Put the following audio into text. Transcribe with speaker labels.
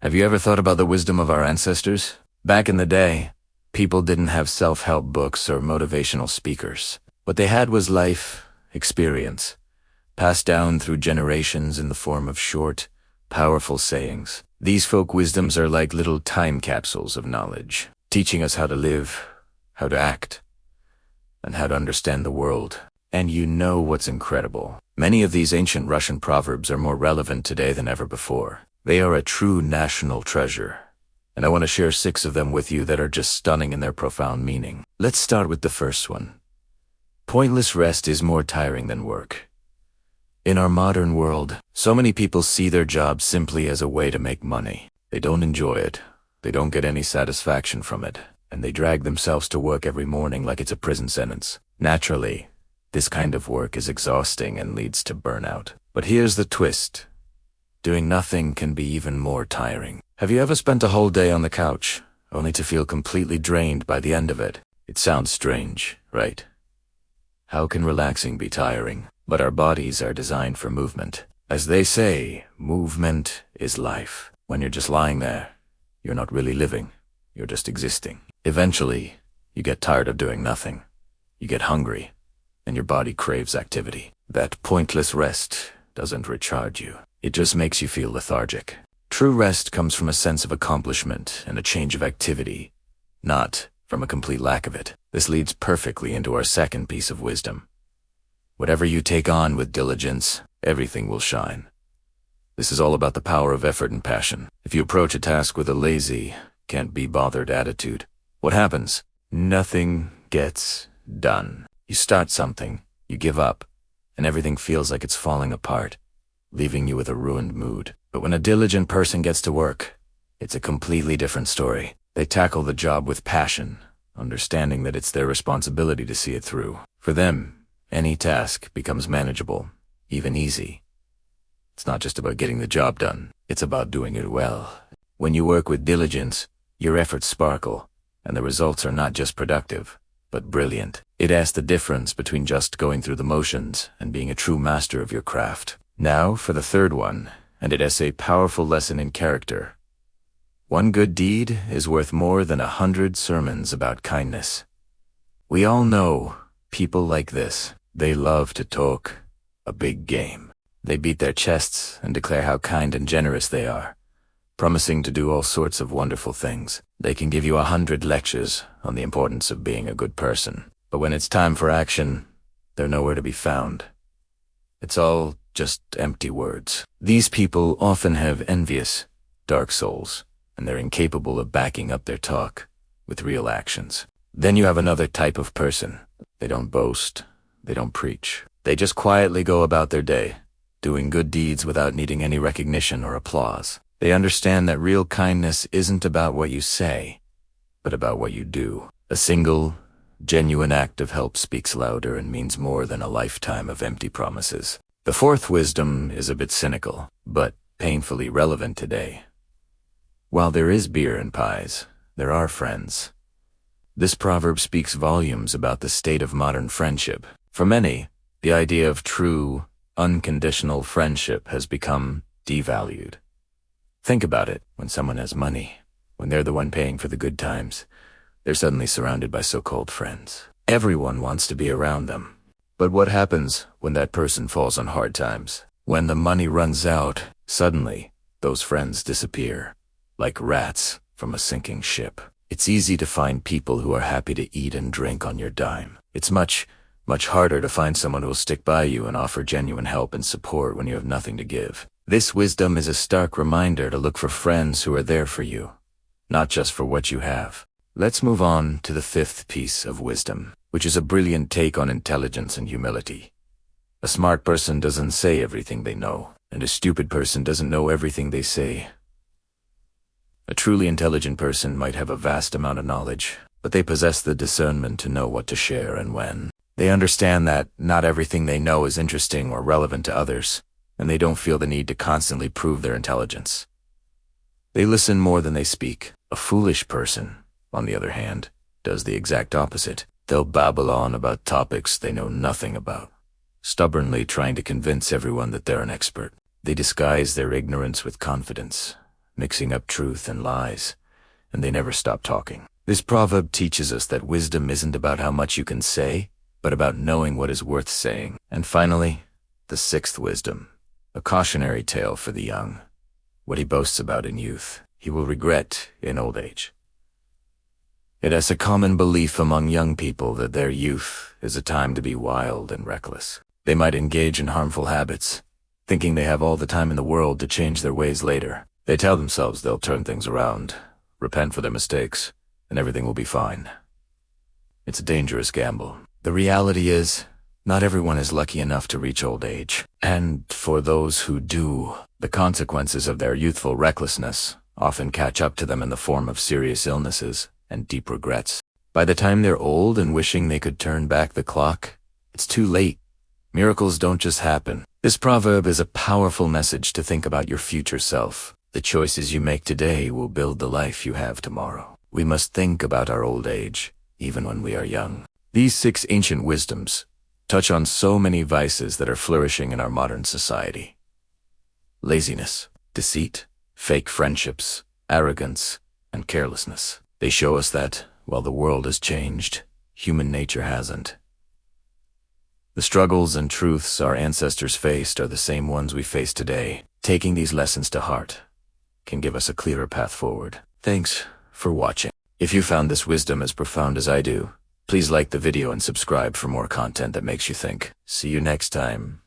Speaker 1: Have you ever thought about the wisdom of our ancestors? Back in the day, people didn't have self-help books or motivational speakers. What they had was life experience, passed down through generations in the form of short, powerful sayings. These folk wisdoms are like little time capsules of knowledge, teaching us how to live, how to act, and how to understand the world. And you know what's incredible? Many of these ancient Russian proverbs are more relevant today than ever before. They are a true national treasure, and I want to share 6 of them with you that are just stunning in their profound meaning. Let's start with the first one. Pointless rest is more tiring than work. In our modern world, so many people see their job simply as a way to make money. They don't enjoy it, they don't get any satisfaction from it, and they drag themselves to work every morning like it's a prison sentence. Naturally, this kind of work is exhausting and leads to burnout. But here's the twist. Doing nothing can be even more tiring. Have you ever spent a whole day on the couch, only to feel completely drained by the end of it? It sounds strange, right? How can relaxing be tiring? But our bodies are designed for movement. As they say, movement is life. When you're just lying there, you're not really living, you're just existing. Eventually, you get tired of doing nothing. You get hungry, and your body craves activity. That pointless rest doesn't recharge you. It just makes you feel lethargic. True rest comes from a sense of accomplishment and a change of activity, not from a complete lack of it. This leads perfectly into our second piece of wisdom. Whatever you take on with diligence, everything will shine. This is all about the power of effort and passion. If you approach a task with a lazy, can't-be-bothered attitude, what happens? Nothing gets done. You start something, you give up, and everything feels like it's falling apart, leaving you with a ruined mood. But when a diligent person gets to work, it's a completely different story. They tackle the job with passion, understanding that it's their responsibility to see it through. For them, any task becomes manageable, even easy. It's not just about getting the job done, it's about doing it well. When you work with diligence, your efforts sparkle, and the results are not just productive, but brilliant. It asks the difference between just going through the motions and being a true master of your craft. Now for the third one, and it has a powerful lesson in character. One good deed is worth more than 100 sermons about kindness. We all know people like this. They love to talk a big game. They beat their chests and declare how kind and generous they are, promising to do all sorts of wonderful things. They can give you 100 lectures on the importance of being a good person. But when it's time for action, they're nowhere to be found. It's all just empty words. These people often have envious, dark souls, and they're incapable of backing up their talk with real actions. Then you have another type of person. They don't boast, they don't preach. They just quietly go about their day, doing good deeds without needing any recognition or applause. They understand that real kindness isn't about what you say, but about what you do. A single, genuine act of help speaks louder and means more than a lifetime of empty promises. The fourth wisdom is a bit cynical, but painfully relevant today. While there is beer and pies, there are friends. This proverb speaks volumes about the state of modern friendship. For many, the idea of true, unconditional friendship has become devalued. Think about it. When someone has money, when they're the one paying for the good times, they're suddenly surrounded by so-called friends. Everyone wants to be around them. But what happens when that person falls on hard times? When the money runs out, suddenly, those friends disappear, like rats from a sinking ship. It's easy to find people who are happy to eat and drink on your dime. It's much harder to find someone who will stick by you and offer genuine help and support when you have nothing to give. This wisdom is a stark reminder to look for friends who are there for you, not just for what you have. Let's move on to the fifth piece of wisdom, which is a brilliant take on intelligence and humility. A smart person doesn't say everything they know, and a stupid person doesn't know everything they say. A truly intelligent person might have a vast amount of knowledge, but they possess the discernment to know what to share and when. They understand that not everything they know is interesting or relevant to others, and they don't feel the need to constantly prove their intelligence. They listen more than they speak. A foolish person, on the other hand, does the exact opposite. They'll babble on about topics they know nothing about, stubbornly trying to convince everyone that they're an expert. They disguise their ignorance with confidence, mixing up truth and lies, and they never stop talking. This proverb teaches us that wisdom isn't about how much you can say, but about knowing what is worth saying. And finally, the sixth wisdom, a cautionary tale for the young. What he boasts about in youth, he will regret in old age. It is a common belief among young people that their youth is a time to be wild and reckless. They might engage in harmful habits, thinking they have all the time in the world to change their ways later. They tell themselves they'll turn things around, repent for their mistakes, and everything will be fine. It's a dangerous gamble. The reality is, not everyone is lucky enough to reach old age. And for those who do, the consequences of their youthful recklessness often catch up to them in the form of serious illnesses and deep regrets. By the time they're old and wishing they could turn back the clock, it's too late. Miracles don't just happen. This proverb is a powerful message to think about your future self. The choices you make today will build the life you have tomorrow. We must think about our old age, even when we are young. These 6 ancient wisdoms touch on so many vices that are flourishing in our modern society. Laziness, deceit, fake friendships, arrogance, and carelessness. They show us that, while the world has changed, human nature hasn't. The struggles and truths our ancestors faced are the same ones we face today. Taking these lessons to heart can give us a clearer path forward. Thanks for watching. If you found this wisdom as profound as I do, please like the video and subscribe for more content that makes you think. See you next time.